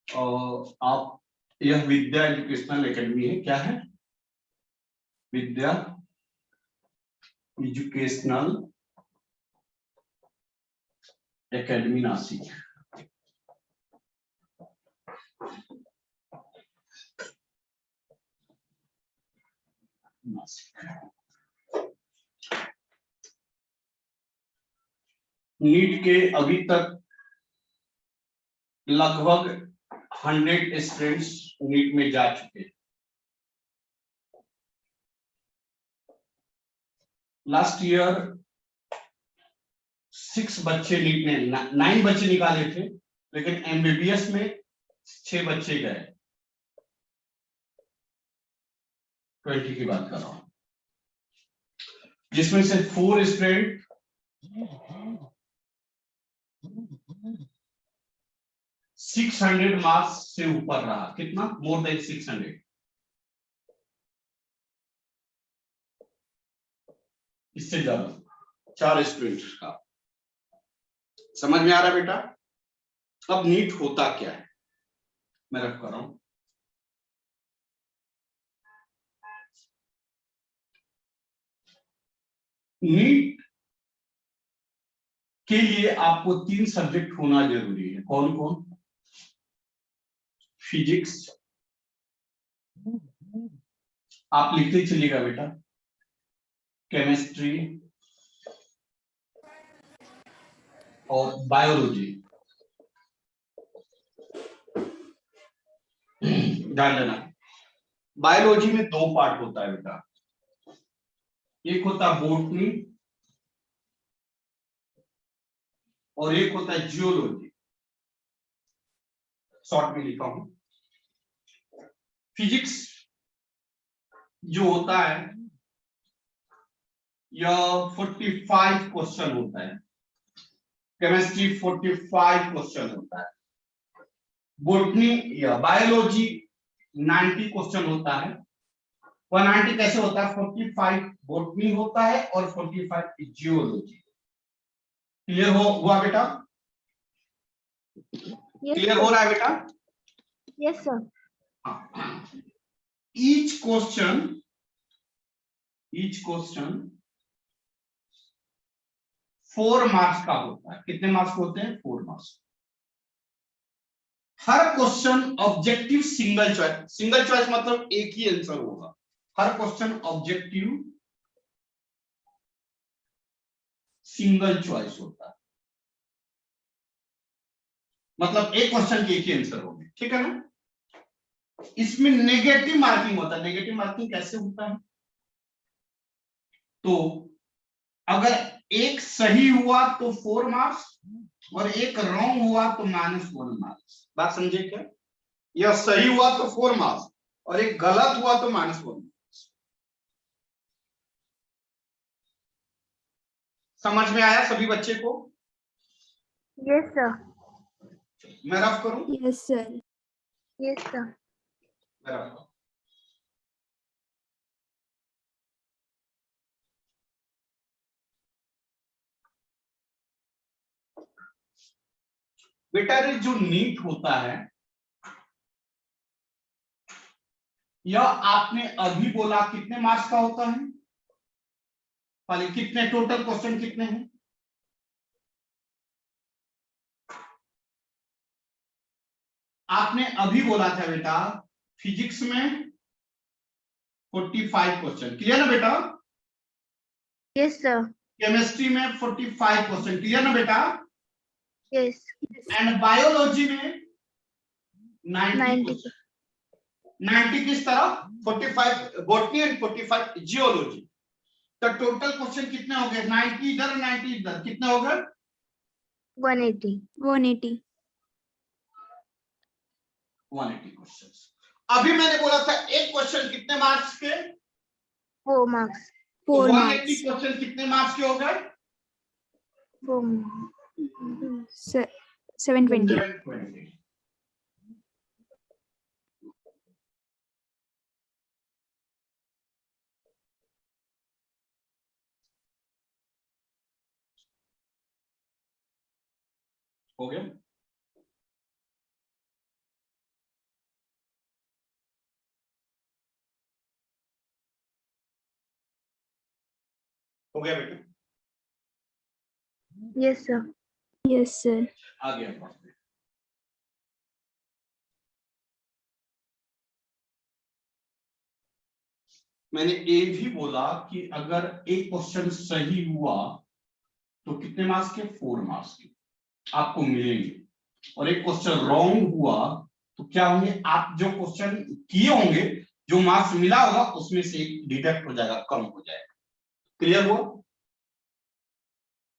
आप, यह विद्या educational academy है। क्या है? विद्या एजुकेशनल एकेडमी नासिक। नीट के अभी तक लगभग 100 स्टूडेंट्स नीट में जा चुके हैं। लास्ट ईयर 6 बच्चे नीट में 9 बच्चे निकाले थे, लेकिन एमबीबीएस में 6 बच्चे गए। 20 की बात कर रहा हूं, जिसमें से 4 स्टूडेंट 600 मार्क्स से ऊपर रहा। कितना? More than 600। इससे ज्यादा 4 स्टूडेंट का। समझ में आ रहा है बेटा? अब नीट होता क्या है, मैं रख कर रहा हूं। नीट के लिए आपको 3 सब्जेक्ट होना जरूरी है। कौन कौन? फिजिक्स, आप लिखते चलिएगा बेटा, केमिस्ट्री और बायोलॉजी। ध्यान देना, बायोलॉजी में 2 पार्ट होता है बेटा। एक होता है बोटनी और एक होता है जियोलॉजी। शॉर्ट में लिखा हूं। फिजिक्स जो होता है यह 45 क्वेश्चन होता है। केमिस्ट्री 45 क्वेश्चन होता है। बोटनी या बायोलॉजी 90 क्वेश्चन होता है। 190 कैसे होता है? 45 बोटनी होता है और 45 जियोलॉजी। क्लियर हुआ बेटा? क्लियर हो रहा है बेटा? Yes sir. Each question 4 marks का होता है। कितने मार्क्स होते हैं? 4 मार्क्स। हर question objective single choice. Single choice मतलब एक ही आंसर होगा। हर क्वेश्चन ऑब्जेक्टिव सिंगल चॉइस होता है, मतलब एक क्वेश्चन के एक ही आंसर होंगे। ठीक है ना? इसमें नेगेटिव मार्किंग होता है। नेगेटिव मार्किंग कैसे होता है? तो अगर एक सही हुआ तो 4 मार्क्स और एक रॉन्ग हुआ तो -1 मार्क्स। बात समझे क्या? या सही हुआ तो 4 मार्क्स और एक गलत हुआ तो -1 मार्क्स। समझ में आया सभी बच्चे को? Yes sir. मैं रफ करूं? Yes sir. Yes sir. मैं रफ करूं। बेटा जो नीट होता है यह आपने अभी बोला कितने मार्क्स का होता है? पहले कितने टोटल क्वेश्चन कितने हैं? आपने अभी बोला था बेटा फिजिक्स में 45 क्वेश्चन। क्लियर ना बेटा? Yes sir. केमिस्ट्री में 45 क्वेश्चन। क्लियर ना बेटा? यस। एंड बायोलॉजी में 90 क्वेश्चन। 90 किस तरह? 45 बॉटनी एंड 45 जियोलॉजी। तो टोटल क्वेश्चन कितने हो गए? 90 इधर 90 इधर, कितने हो गए? 180 क्वेश्चंस। अभी मैंने बोला था एक क्वेश्चन कितने मार्क्स के? 4 मार्क्स। 4 180 क्वेश्चन कितने मार्क्स के हो गए? 720। हो गया? हो गया बेटा? Yes, sir. Yes, sir. आगे हम बढ़ते हैं। मैंने ये भी बोला कि अगर एक क्वेश्चन सही हुआ तो कितने मार्क्स के? 4 मार्क्स के आपको मिलेंगे, और एक क्वेश्चन रॉन्ग हुआ तो क्या होंगे? आप जो क्वेश्चन किए होंगे, जो मार्क्स मिला होगा उसमें से डिडक्ट हो जाएगा, कम हो जाएगा। क्लियर हुआ?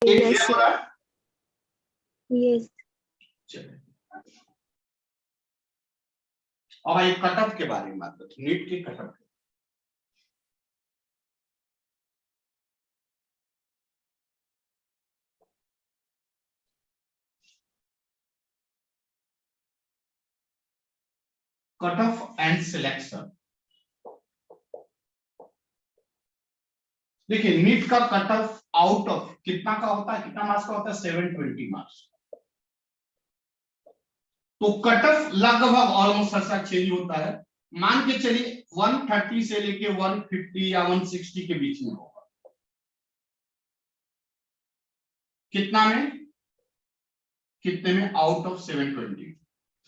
एक Yes, क्लियर हो रहा है? Yes. चलिए अब आइए कट ऑफ के बारे में बात करते हैं, नीट के cut off. Cut off and selection. देखिए नीट का कट ऑफ आउट ऑफ कितना का होता है, कितना मार्क्स का होता है? 720 मार्क्स। तो कट ऑफ लगभग ऑलमोस्ट ऐसा चेंज होता है, मान के चलिए 130 से लेके 150 या 160 के बीच में होगा। कितना में? कितने में? आउट ऑफ 720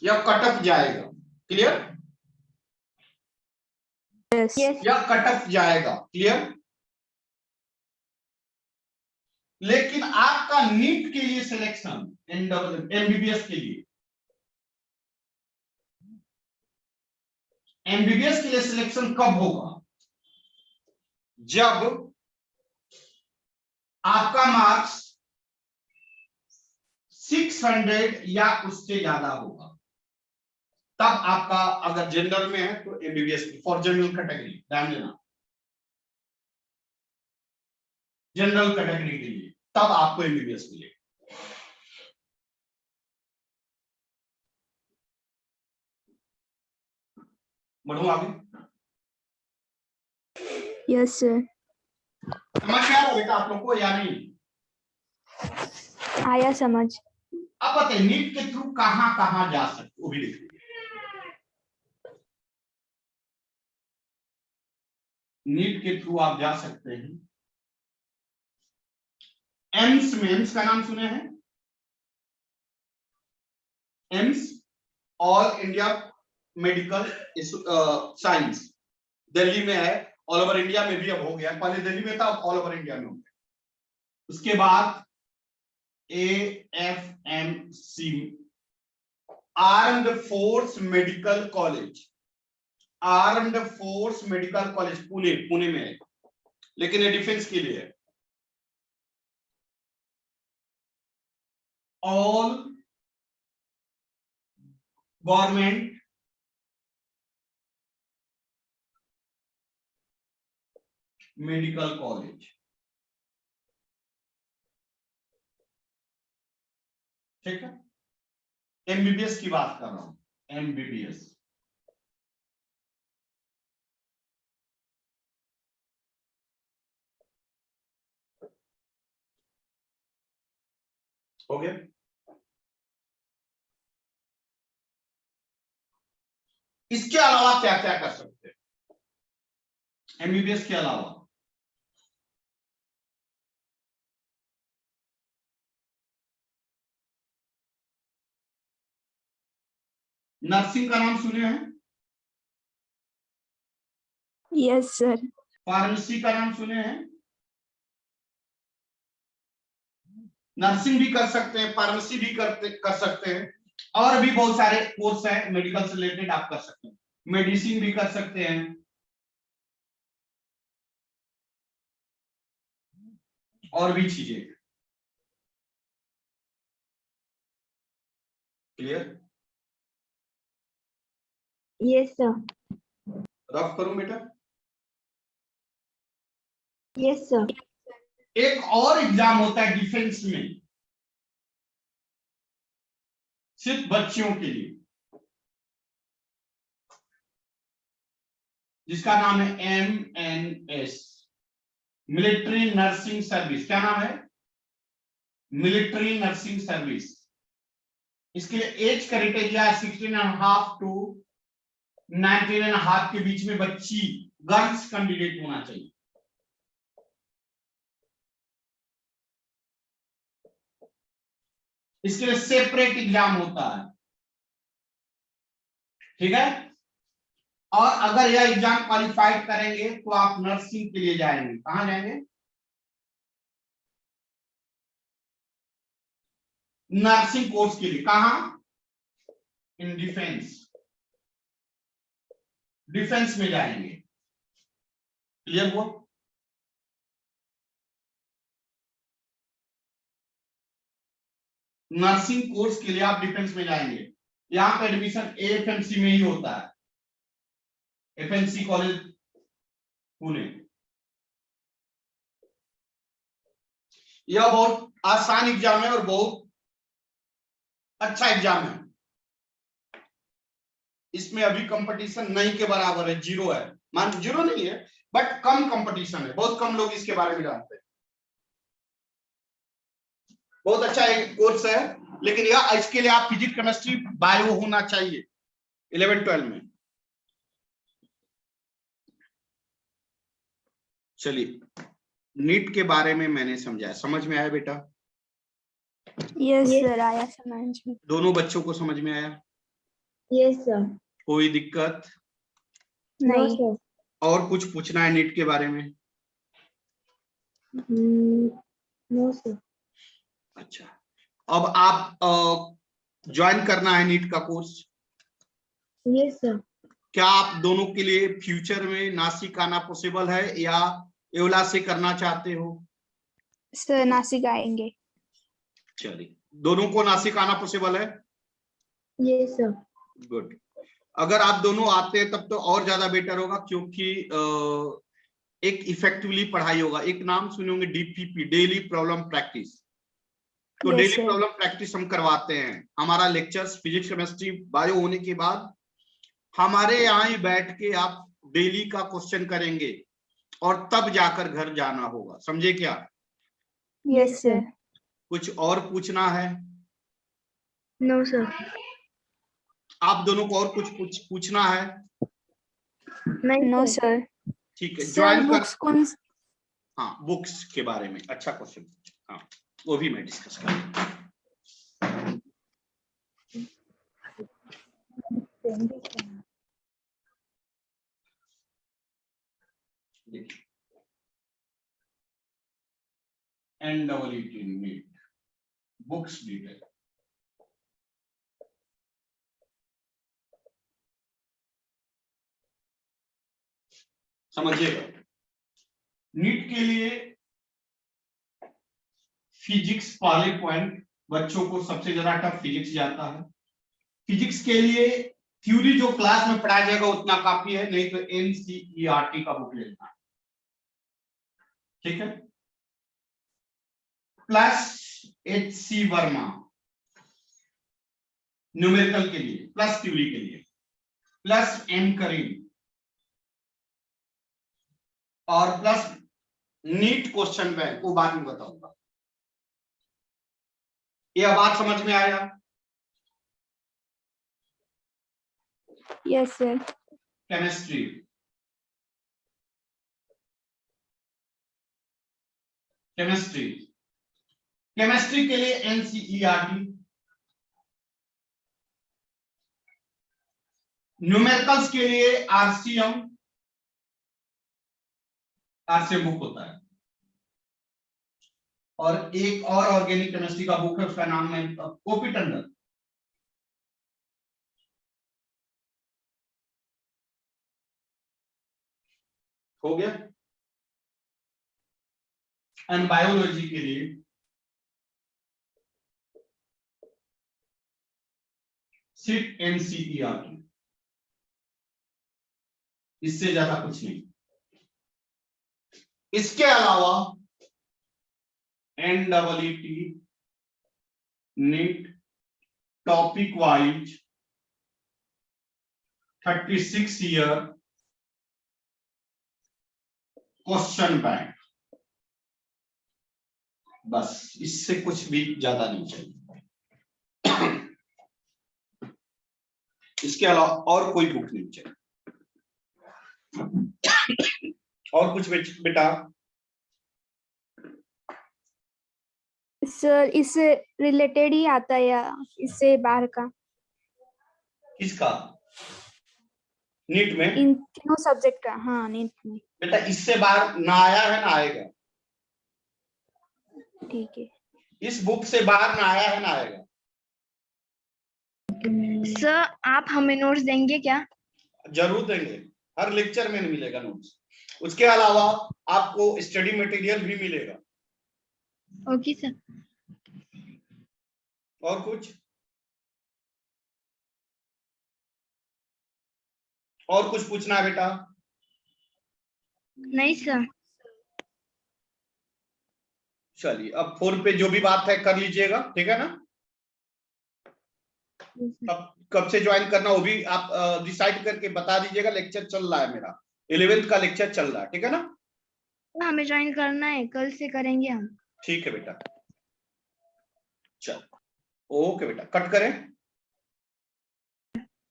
या कट ऑफ जाएगा। क्लियर? yes, Yes. या कट ऑफ जाएगा। क्लियर? लेकिन आपका नीट के लिए सिलेक्शन, एमबीबीएस के लिए, एमबीबीएस के लिए सिलेक्शन कब होगा? जब आपका मार्क्स 600 या उससे ज्यादा होगा, तब आपका, अगर जनरल में है तो एमबीबीएस फॉर जनरल कैटेगरी, ध्यान देना, जनरल कैटेगरी के लिए तब आपको एमबीबीएस मिलेगा। बढ़ो आगे। yes, sir. समझ में आ रहा है बेटा आप लोग को या नहीं? आया समझ। अब बताइए नीट के थ्रू कहां कहां जा सकते, वो भी देख लीजिए। नीट के थ्रू आप जा सकते हैं एम्स में। एम्स का नाम सुने हैं? AIIMS, all India medical science, Delhi में है, ऑल ओवर इंडिया में भी अब हो गया, पहले दिल्ली में था, अब ऑल ओवर इंडिया में हो गया। उसके बाद AFMC, armed force medical college, armed force medical college Pune में है, लेकिन ये डिफेंस के लिए है। ऑल गवर्नमेंट मेडिकल कॉलेज, ठीक है? एमबीबीएस की बात कर रहा हूं, एमबीबीएस। हो गया? इसके अलावा क्या क्या कर सकते हैं एमबीबीएस के अलावा? नर्सिंग का नाम सुने हैं? yes, sir. फार्मेसी का नाम सुने हैं? नर्सिंग भी कर सकते हैं, फार्मेसी भी कर सकते हैं, और भी बहुत सारे कोर्स हैं मेडिकल से रिलेटेड, आप कर सकते हैं। मेडिसिन भी कर सकते हैं, और भी चीजें। क्लियर? Yes, sir. रफ करूं बेटा? Yes, sir. एक और एग्जाम होता है डिफेंस में, सिर्फ बच्चियों के लिए, जिसका नाम है MNS, मिलिट्री नर्सिंग सर्विस। क्या नाम है? Military nursing service. इसके लिए एज क्राइटेरिया 16.5 टू 19.5 के बीच में बच्ची, गर्ल्स कैंडिडेट होना चाहिए। इसके लिए सेपरेट एग्जाम होता है, ठीक है। और अगर यह एग्जाम क्वालिफाइड करेंगे तो आप नर्सिंग के लिए जाएंगे। कहां जाएंगे? नर्सिंग कोर्स के लिए। कहां? इन डिफेंस, डिफेंस में जाएंगे। क्लियर हुआ? नर्सिंग कोर्स के लिए आप डिफेंस में जाएंगे। यहाँ पे एडमिशन एएफएमसी में ही होता है, एफएमसी कॉलेज पुणे। यह बहुत आसान एग्जाम है और बहुत अच्छा एग्जाम है। इसमें अभी कंपटीशन नहीं के बराबर है, जीरो है। मान जीरो नहीं है बट कम कंपटीशन है, बहुत कम लोग इसके बारे में जानते हैं। बहुत अच्छा एक कोर्स है, लेकिन यह इसके लिए आप फिजिक्स केमिस्ट्री बायो होना चाहिए 11-12 में। चलिए, नीट के बारे में मैंने समझाया, समझ में आया बेटा? Yes Yes. सर, आया समझ में। दोनों बच्चों को समझ में आया? Yes, sir. कोई दिक्कत? No, नहीं। sir. और कुछ पूछना है नीट के बारे में? No, sir. अच्छा, अब आप ज्वाइन करना है नीट का कोर्स। Yes, sir. क्या आप दोनों के लिए फ्यूचर में नासिक आना पॉसिबल है या येवला से करना चाहते हो? सर नासिक आएंगे। चलिए, दोनों को नासिक आना पॉसिबल है? Yes, sir. गुड। अगर आप दोनों आते हैं तब तो और ज्यादा बेटर होगा, क्योंकि एक इफेक्टिवली पढ़ाई होगा। एक नाम सुने होंगे डीपीपी, डेली प्रॉब्लम प्रैक्टिस। तो Yes, daily sir. Problem practice हम करवाते हैं। हमारा लेक्चर्स फिजिक्स केमिस्ट्री बायो होने के बाद हमारे यहाँ ही बैठ के आप डेली का क्वेश्चन करेंगे और तब जाकर घर जाना होगा। समझे क्या? Yes, sir. कुछ और पूछना है? No, sir. आप दोनों को और कुछ पूछना है? No, No, sir. sir. ठीक है, सर ज्वाइन कर। बुक्स कौन? हाँ, बुक्स के बारे में अच्छा क्वेश्चन। हाँ, वो भी मैं डिस्कस करूंगा। NEET NEET books detail. समझिएगा, नीट के लिए फिजिक्स पहले पॉइंट, बच्चों को सबसे ज्यादा टफ फिजिक्स जाता है। फिजिक्स के लिए थ्योरी जो क्लास में पढ़ाया जाएगा उतना काफी है, नहीं तो NCERT का बुक लेना है, ठीक है। प्लस HC वर्मा न्यूमेरिकल के लिए, प्लस थ्योरी के लिए, प्लस M करीम और प्लस नीट क्वेश्चन बैंक, वो बाद में बताऊंगा। यह बात समझ में आया? Yes, sir. Chemistry, chemistry chemistry के लिए NCERT, न्यूमेरिकल्स के लिए RCM बुक होता है, और एक और ऑर्गेनिक केमिस्ट्री का बुक है, उसका नाम है कॉपी टंडन। हो गया। एंड बायोलॉजी के लिए सिर्फ NCERT, इससे ज्यादा कुछ नहीं। इसके अलावा NEET NEET topic wise 36 year question bank, बस इससे कुछ भी ज्यादा नहीं चाहिए। इसके अलावा और कोई बुक नहीं चाहिए। और कुछ बेटा? सर इससे रिलेटेड ही आता है या इससे बाहर का? किसका? नीट में? इन तीनों सब्जेक्ट का। हाँ, नीट में। बेटा इससे बाहर ना आया है ना आएगा। ठीक है इस बुक से बाहर ना आया है ना आएगा। सर आप हमें नोट्स देंगे क्या? जरूर देंगे, हर लेक्चर में मिलेगा नोट्स। उसके अलावा आपको स्टडी मटेरियल भी मिलेगा। Okay sir. और कुछ? और कुछ पूछना है बेटा? नहीं सर। चलिए अब फोन पे जो भी बात है कर लीजिएगा, ठीक है ना? कब से ज्वाइन करना वो भी आप डिसाइड करके बता दीजिएगा। लेक्चर चल रहा है मेरा, 11th का लेक्चर चल रहा है, ठीक है ना? हमें ज्वाइन करना है, कल से करेंगे हम। ठीक है बेटा, चल ओके बेटा, कट करें।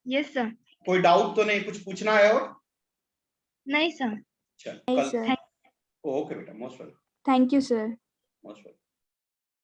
Yes sir. कोई डाउट तो नहीं, कुछ पूछना है और? नहीं सर। चल नहीं कल। सर। ओके बेटा, most welcome. Thank you sir. Most welcome.